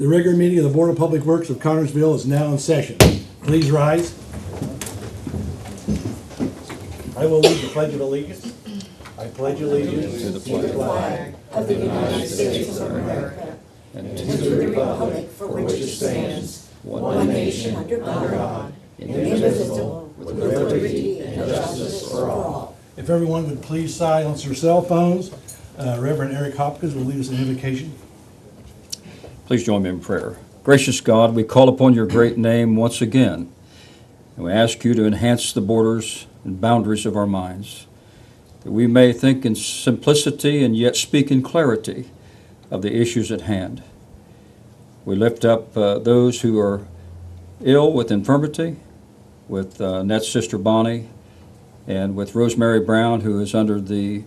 The regular meeting of the Board of Public Works of Connersville is now in session. Please rise. I will lead the Pledge of Allegiance. I pledge allegiance to the flag of the United States of America and to the republic for which it stands, one nation under God, indivisible, with liberty and justice for all. If everyone would please silence their cell phones, Reverend Eric Hopkins will lead us in invocation. Please join me in prayer. Gracious God, we call upon your great name once again, and we ask you to enhance the borders and boundaries of our minds, that we may think in simplicity and yet speak in clarity of the issues at hand. We lift up those who are ill with infirmity, with Net's sister Bonnie, and with Rosemary Brown, who is under the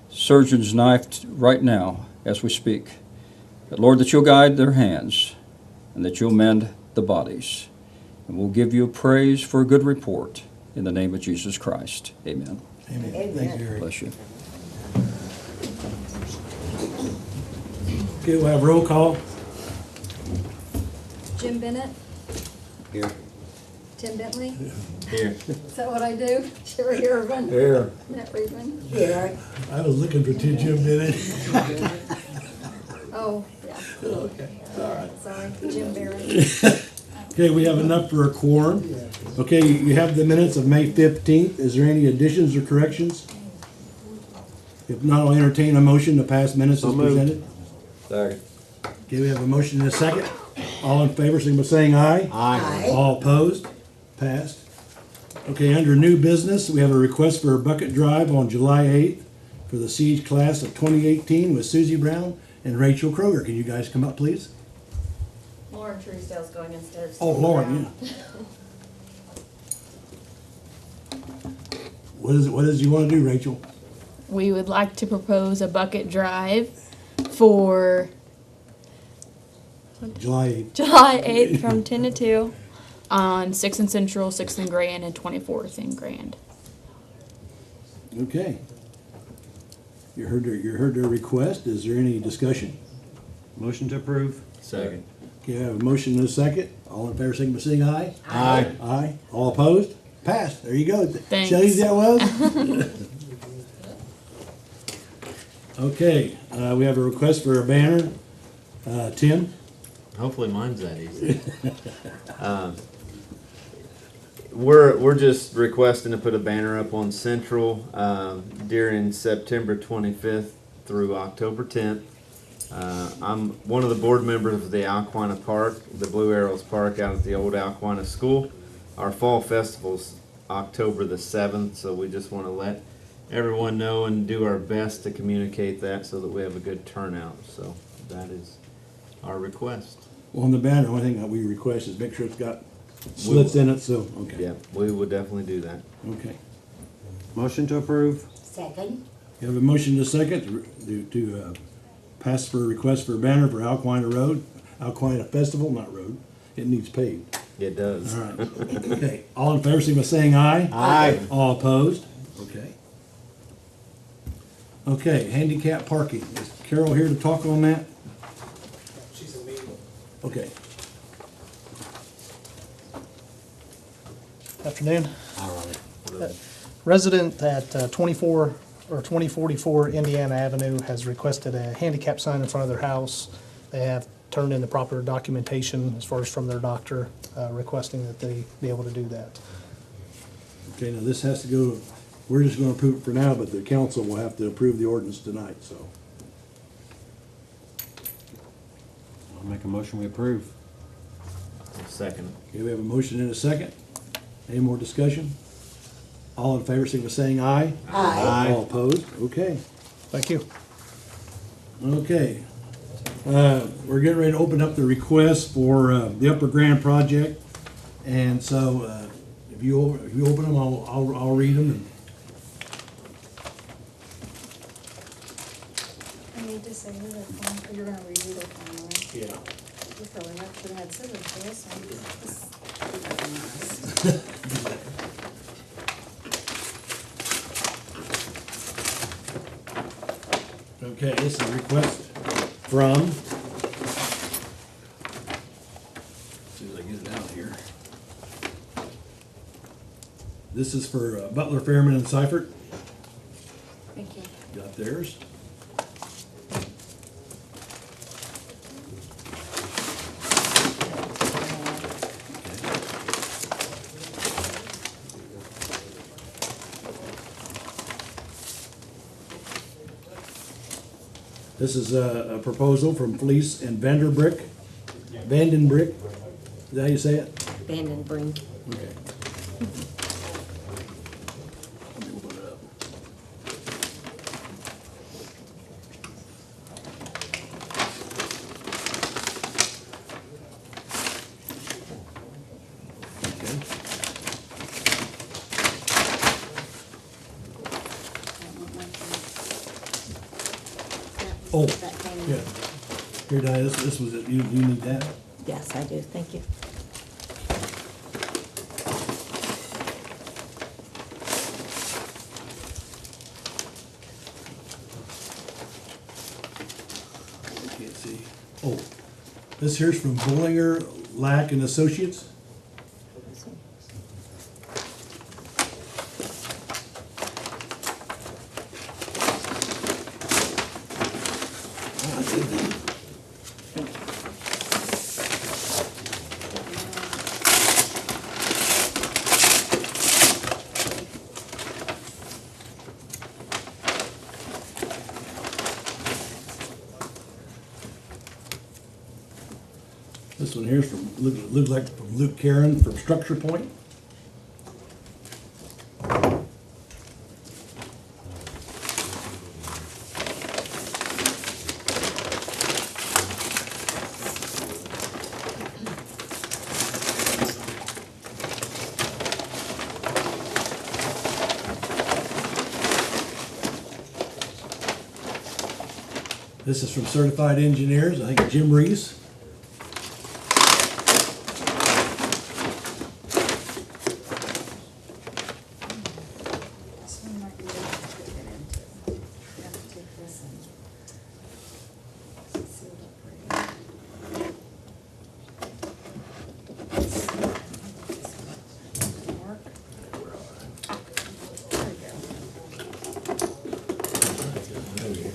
surgeon's knife right now as we speak. But Lord, that you'll guide their hands and that you'll mend the bodies. And we'll give you praise for a good report in the name of Jesus Christ. Amen. Amen. Amen. Thank you, Eric. Bless you. Okay, we'll have roll call. Jim Bennett, Here. Tim Bentley, Here. is that what I do? Sherry Irvin, Here. Matt Friedman. Here, I was looking for two Jim Bennett. Oh, yeah. Okay. Sorry, Jim Barron. Okay, we have enough for a quorum. Okay, you have the minutes of May 15th. Is there any additions or corrections? If not, I'll entertain a motion to pass minutes as presented. Second. Okay, we have a motion and a second. All in favor, signify by saying aye. Aye. All opposed? Passed. Okay, under new business, we have a request for a bucket drive on July 8th for the Siege class of 2018 with Susie Brown and Rachel Kroger. Can you guys come up, please? Lauren Truesdale's going instead of. Oh, Steve Lauren, Brown. yeah. What is it you want to do, Rachel? We would like to propose a bucket drive for July 8th. July 8th from 10 to 2 on 6th and Central, 6th and Grand, and 24th and Grand. Okay. You heard their request. Is there any discussion? Motion to approve. Second. Okay, I have a motion and a second. All in favor, signify by saying aye. Aye. Aye. All opposed? Passed. There you go. Thanks. See how easy that was? Okay, we have a request for a banner. Tim? Hopefully mine's that easy. We're just requesting to put a banner up on Central during September 25th through October 10th. I'm one of the board members of the Alquina Park, the Blue Arrows Park out at the old Alquina School. Our fall festival's October the 7th, so we just want to let everyone know and do our best to communicate that so that we have a good turnout. So that is our request. Well, on the banner, the only thing that we request is make sure it's got slits in it, so, okay. Yeah, we would definitely do that. Okay. Motion to approve. second, You have a motion and a second to pass for a request for a banner for Alquina Road, Alquina Festival, not road. It needs paved. It does. All right. Okay, all in favor, signify by saying aye. Aye. All opposed? Okay. Okay, handicap parking. Is Carol here to talk on that? She's a meeting. Okay. Afternoon. Resident at 24 or 2044 Indiana Avenue has requested a handicap sign in front of their house. They have turned in the proper documentation as far as from their doctor, requesting that they be able to do that. Okay, now this has to go, we're just gonna approve it for now, but the council will have to approve the ordinance tonight, so. I'll make a motion we approve. Second. Okay, we have a motion and a second. Any more discussion? All in favor, signify by saying aye. aye. All opposed? Okay. Thank you. Okay. We're getting ready to open up the request for the Upper Grand project. And so if you open them, I'll read them. I need to say that you're gonna review the final. Yeah. You probably have to have scissors for this one. Okay, this is a request from I get it out here. This is for Butler, Fairman, and Seifert. Thank you. Got theirs. This is a proposal from Fleece and Vandenbrick. Is that how you say it? Vandenbrink. Okay. Let me open it up. Okay. Oh, yeah. Here, Diane, this was it. You need that? Yes, I do, thank you. I can't see. Oh, this here's from Bollinger, Lack and Associates. Ah, I see that. This one here's from, looks like from Luke Karen from Structure Point. This is from Certified Engineers, I think Jim Reese. This one might be difficult to get into. You have to take this and seal it up pretty. Mark. There you go.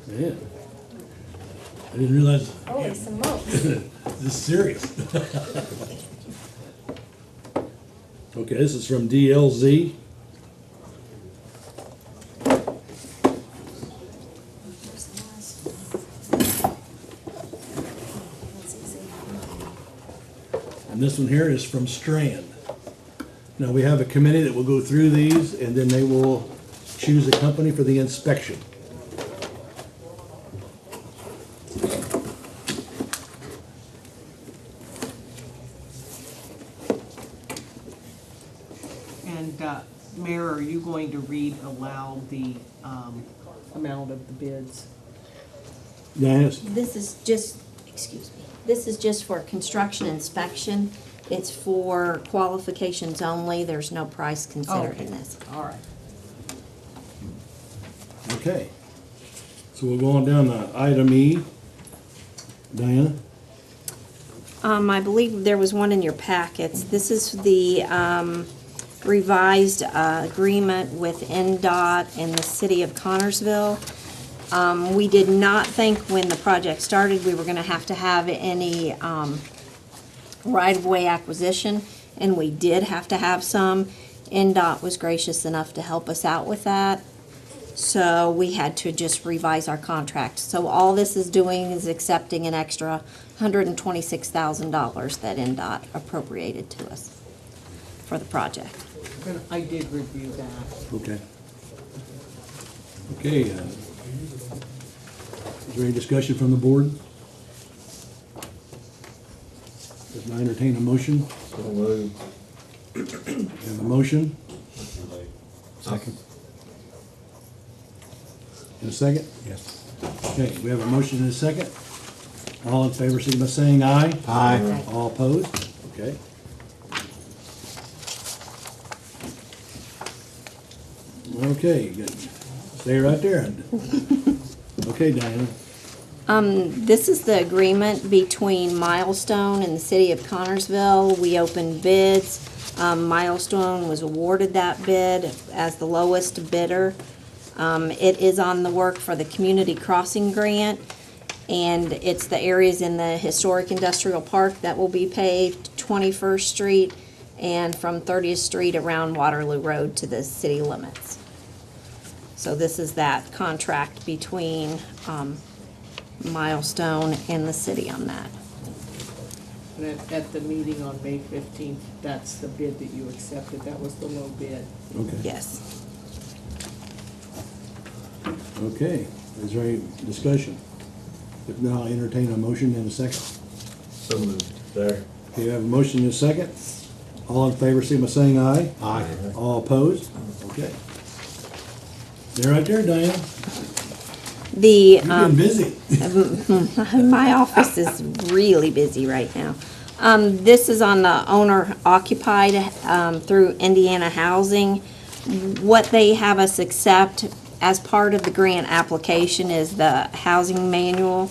Yeah. I didn't realize Holy smokes. this is serious. Okay, this is from DLZ. Here's the last one. That's easy. And this one here is from Strand. Now, we have a committee that will go through these, and then they will choose a company for the inspection. And Mayor, are you going to read aloud the amount of the bids? Diana, This is just, excuse me, this is just for construction inspection. It's for qualifications only. There's no price considered in Okay. this. All right. okay. So we'll go on down to item E. Diana? I believe there was one in your packets. This is the revised agreement with NDOT and the city of Connersville. We did not think when the project started we were gonna have to have any right-of-way acquisition, and we did have to have some. NDOT was gracious enough to help us out with that. So we had to just revise our contract. So all this is doing is accepting an extra $126,000 that NDOT appropriated to us for the project. And I did review that. Okay. Okay, is there any discussion from the board? Does I entertain a motion? We have a motion? Second. In a second? Yes. Okay, we have a motion and a second. All in favor, signify by saying aye. Aye. All opposed? Okay. Okay, good. Stay right there. Okay, Diana. This is the agreement between Milestone and the city of Connersville. We opened bids. Milestone was awarded that bid as the lowest bidder. It is on the work for the Community Crossing Grant, and it's the areas in the Historic Industrial Park that will be paved, 21st Street, and from 30th Street around Waterloo Road to the city limits. So this is that contract between Milestone and the city on that. And at the meeting on May 15th, that's the bid that you accepted. That was the low bid. Okay. Yes. Okay, is there any discussion? If not, I'll entertain a motion in a second. So moved. There. Okay, you have a motion in a second. All in favor, signify by saying aye. Aye. All opposed? Okay. They're right there, Diane. The, You've been busy. my office is really busy right now. This is on the owner occupied, through Indiana Housing. What they have us accept as part of the grant application is the housing manual.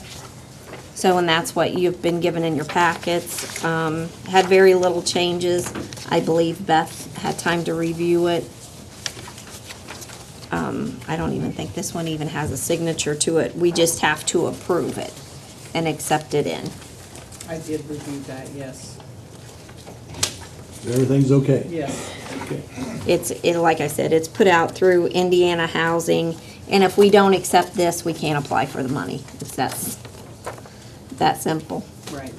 So, and that's what you've been given in your packets. Had very little changes. I believe Beth had time to review it. I don't even think this one even has a signature to it. We just have to approve it and accept it in. I did review that, yes. Everything's okay? Yes. Okay. Like I said, it's put out through Indiana Housing, and if we don't accept this, we can't apply for the money. It's that simple. Right.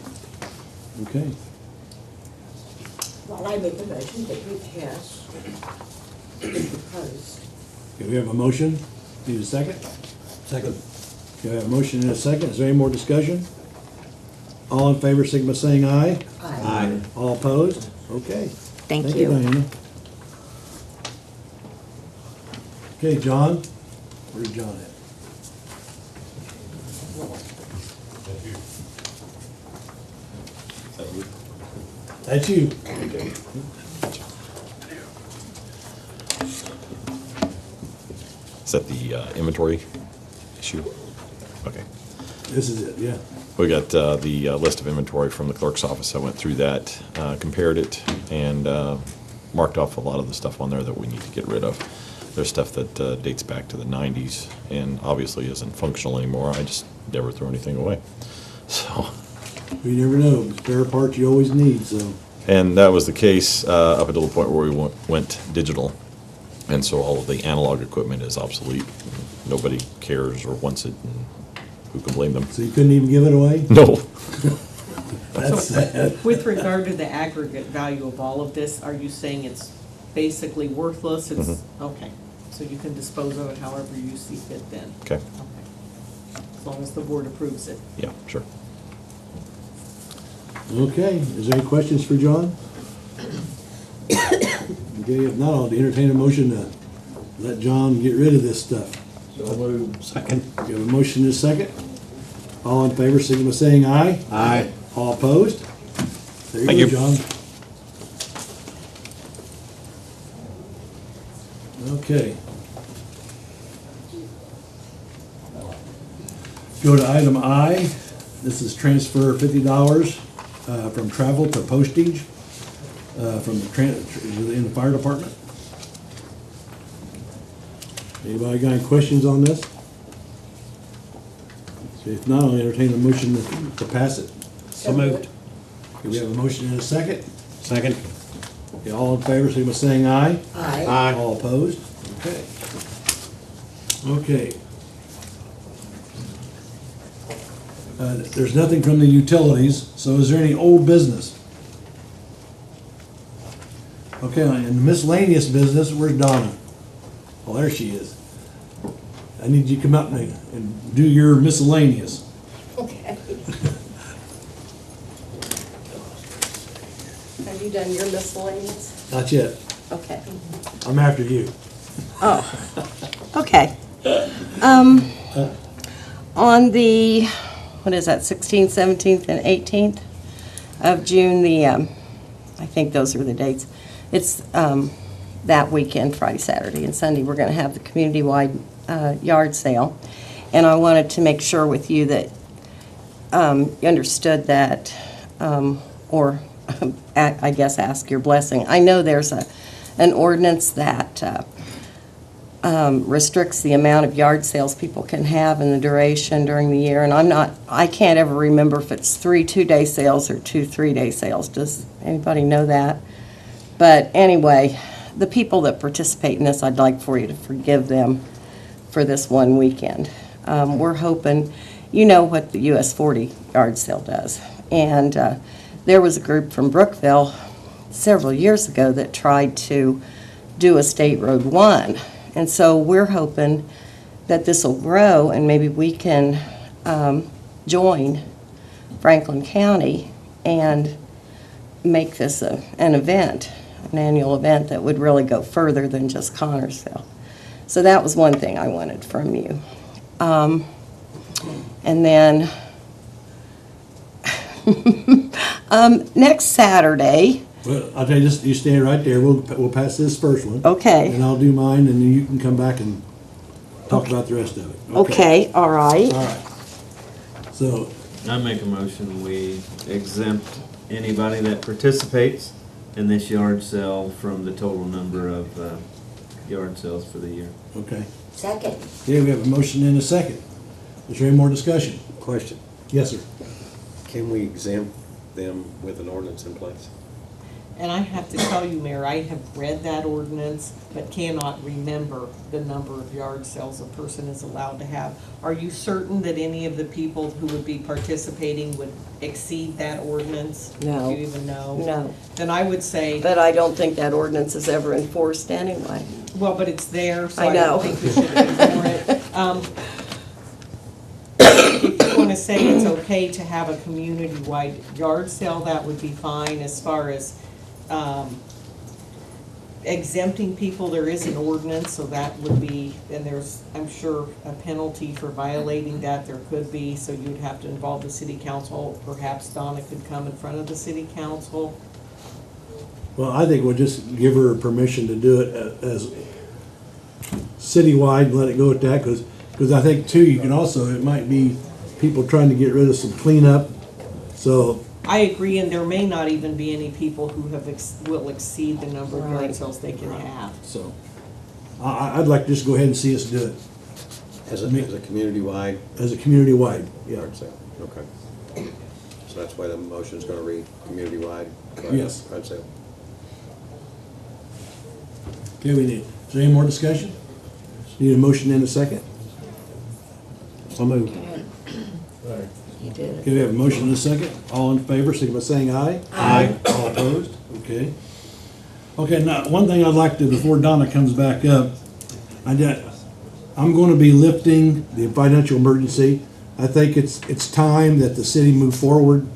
Okay. Well, I make a motion that we pass the proposed. Okay, we have a motion. Need a second? Second. Okay, we have a motion and a second. Is there any more discussion? All in favor, signify by saying aye. Aye. All opposed? Okay. Thank Thank you. you, Diana. Okay, John? Where's John at? That's you. Is that the inventory issue? Okay. This is it, yeah. We got the list of inventory from the clerk's office. I went through that, compared it, and marked off a lot of the stuff on there that we need to get rid of. There's stuff that dates back to the 90s and obviously isn't functional anymore. I just never threw anything away. So, You never know. Spare parts you always need, so. and that was the case up until the point where we went digital. And so all of the analog equipment is obsolete. Nobody cares or wants it, and who can blame them? So you couldn't even give it away? No. That's sad. With regard to the aggregate value of all of this, are you saying it's basically worthless? It's, okay, so you can dispose of it however you see fit then? Okay. Okay. As long as the board approves it. Yeah, sure. Okay, is there any questions for John? Okay, if not, I'll entertain a motion to let John get rid of this stuff. So moved. Second. You have a motion and a second? All in favor, signify by saying aye. Aye. All opposed? There Thank you you. go, John. Okay. Go to item I. This is transfer $50 from travel to postage from the in the fire department. Anybody got any questions on this? If not, I'll entertain a motion to pass it. So moved. Okay, we have a motion and a second. Second. Okay, all in favor, signify by saying aye. Aye. Aye. All opposed? Okay. Okay. There's nothing from the utilities, so is there any old business? Okay, in miscellaneous business, where's Donna? Oh, there she is. I need you to come up and do your miscellaneous. Okay. Have you done your miscellaneous? Not yet. Okay. I'm after you. Okay. On the, what is that, 16th, 17th, and 18th of June, I think those are the dates. It's that weekend, Friday, Saturday, and Sunday, we're going to have the community-wide yard sale. And I wanted to make sure with you that understood that, or I guess ask your blessing. I know there's an ordinance that restricts the amount of yard sales people can have and the duration during the year, and I can't ever remember if it's 3 2-day sales or 2 3-day sales. Does anybody know that? But anyway, the people that participate in this, I'd like for you to forgive them for this one weekend. We're hoping, you know what the US 40 yard sale does. And there was a group from Brookville several years ago that tried to do a State Road 1. And so we're hoping that this will grow and maybe we can join Franklin County and make this an event, an annual event that would really go further than just Connorsville. So that was one thing I wanted from you. And then next Saturday. Well, I'll tell you, just you stay right there. We'll pass this first one. Okay. And I'll do mine, and then you can come back and talk about the rest of it. Okay, all right. All right. So, I make a motion, we exempt anybody that participates in this yard sale from the total number of yard sales for the year. okay. Second. Okay, we have a motion and a second. Is there any more discussion? Question, Yes, sir. can we exempt them with an ordinance in place? And I have to tell you, Mayor, I have read that ordinance, but cannot remember the number of yard sales a person is allowed to have. Are you certain that any of the people who would be participating would exceed that ordinance? No. Do you even know? No. Then I would say, But I don't think that ordinance is ever enforced anyway. well, but it's there, so I I know. don't think we should ignore it. If you want to say it's okay to have a community-wide yard sale, that would be fine. As far as exempting people, there is an ordinance, so that would be, and there's, I'm sure, a penalty for violating that, there could be, so you'd have to involve the city council. Perhaps Donna could come in front of the city council. Well, I think we'll just give her permission to do it as citywide and let it go at that, because I think too, you can also, it might be people trying to get rid of some cleanup, so. I agree, and there may not even be any people who have will exceed the number of Right. yard sales they can have. So, I'd like to just go ahead and see us do it As a community-wide as a community-wide, yeah. yard sale? Okay. So that's why the motion's gonna read community-wide Yes. yard sale. Okay, is there any more discussion? Need a motion in a second? So moved. You did. Okay, we have a motion and a second. All in favor, signify by saying aye. Aye. All opposed? Okay. Okay, now, one thing I'd like to, before Donna comes back up, I'm going to be lifting the financial emergency. I think it's time that the city move forward.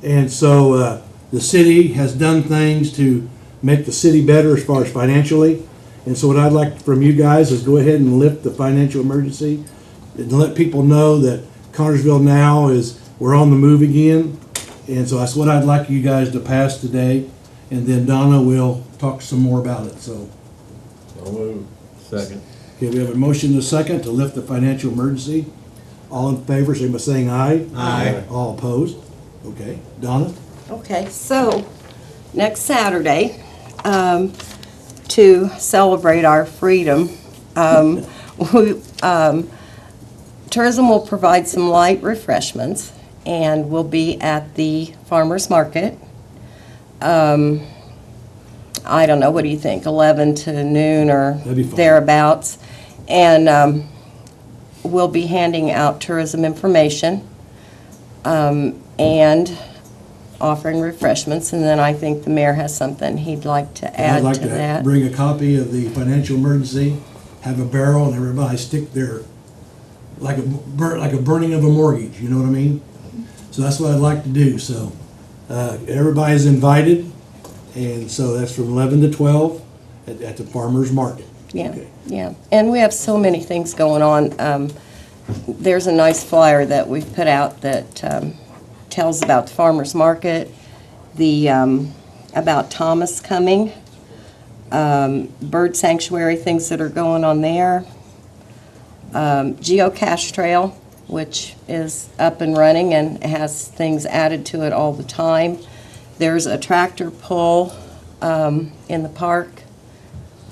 And so, the city has done things to make the city better as far as financially. And so what I'd like from you guys is go ahead and lift the financial emergency and let people know that Connorsville now we're on the move again. And so that's what I'd like you guys to pass today. And then Donna will talk some more about it, so. So moved. Second. Okay, we have a motion and a second to lift the financial emergency. All in favor, say by saying aye. Aye. All opposed? Okay, Donna? Okay, so next Saturday, to celebrate our freedom, tourism will provide some light refreshments, and we'll be at the farmer's market. I don't know, what do you think, 11 to noon or That'd be fine. thereabouts? And we'll be handing out tourism information and offering refreshments, and then I think the mayor has something he'd like to I'd add like to to that. bring a copy of the financial emergency, have a barrel, and everybody stick their, like a burning of a mortgage, you know what I mean? So that's what I'd like to do, so, everybody's invited, and so that's from 11 to 12 at the farmer's market. Yeah, Okay. yeah, and we have so many things going on. There's a nice flyer that we've put out that tells about the farmer's market, about Thomas coming, bird sanctuary, things that are going on there, geocache trail which is up and running and has things added to it all the time. There's a tractor pull in the park.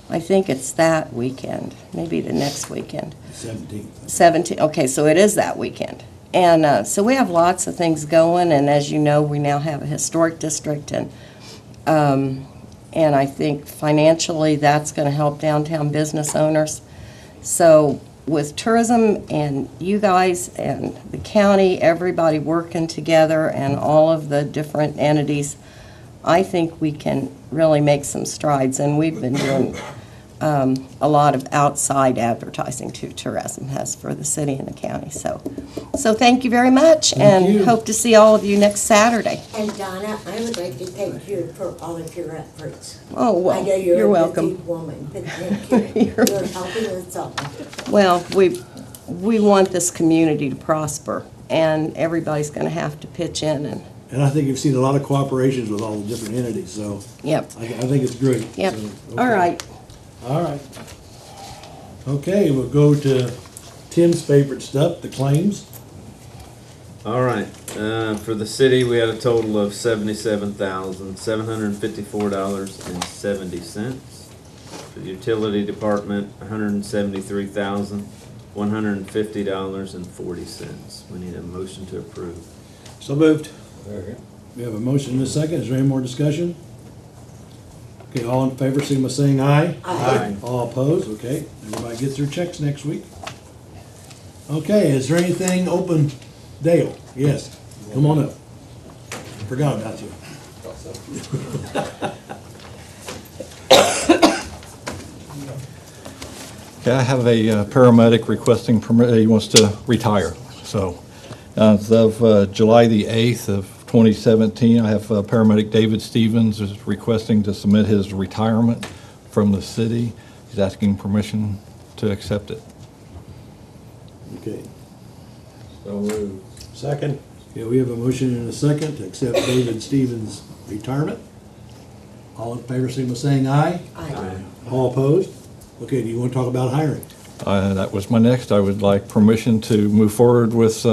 I think it's that weekend, maybe the next weekend. 17th. 17, okay, so it is that weekend. And so we have lots of things going, and as you know, we now have a historic district, and I think financially that's going to help downtown business owners. So with tourism and you guys and the county, everybody working together and all of the different entities, I think we can really make some strides, and we've been doing a lot of outside advertising to tourism has for the city and the county. So thank you very much, and you. hope to see all of you next Saturday. And Donna, I would like to thank you for all of your efforts. Oh, well, I know you're you're a welcome. busy woman, but thank you. You're helping us all. Well, we want this community to prosper, and everybody's going to have to pitch in, and, And I think you've seen a lot of cooperations with all the different entities, so yep, I think it's great. yep. So, All okay. right. All right. Okay, we'll go to Tim's favorite stuff, the claims. All right, for the city, we had a total of $77,754.70. For the utility department, $173,150.40. We need a motion to approve. So moved. We have a motion and a second. Is there any more discussion? Okay, all in favor, signify by saying aye. Aye. All opposed? Okay, everybody gets their checks next week. Okay, is there anything open? Dale, yes, come on up. Forgot about you. Okay, I have a paramedic requesting permit, he wants to retire. So as of July the 8th of 2017, I have paramedic David Stevens is requesting to submit his retirement from the city. He's asking permission to accept it. Okay. So moved. Second. Okay, we have a motion and a second to accept David Stevens' retirement. All in favor, signify by saying aye. Aye. All opposed? Okay, do you want to talk about hiring? That was my next. I would like permission to move forward with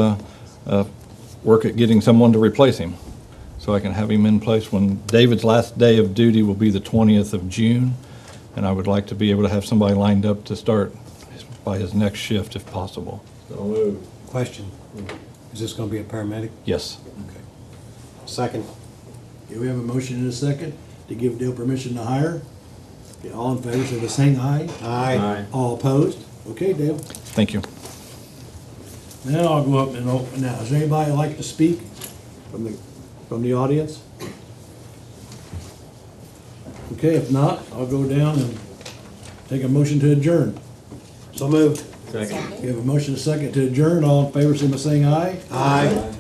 work at getting someone to replace him, so I can have him in place when David's last day of duty will be the 20th of June, and I would like to be able to have somebody lined up to start by his next shift if possible. So moved. Question. Is this gonna be a paramedic? Yes. Okay. Second. Okay, we have a motion and a second to give Dale permission to hire. Okay, all in favor, signify by saying aye. Aye. All opposed? Okay, Dale. Thank you. Now I'll go up and open, now, is there anybody like to speak from the audience? Okay, if not, I'll go down and take a motion to adjourn. So moved. Second. We have a motion and a second to adjourn. All in favor, signify by saying aye. Aye.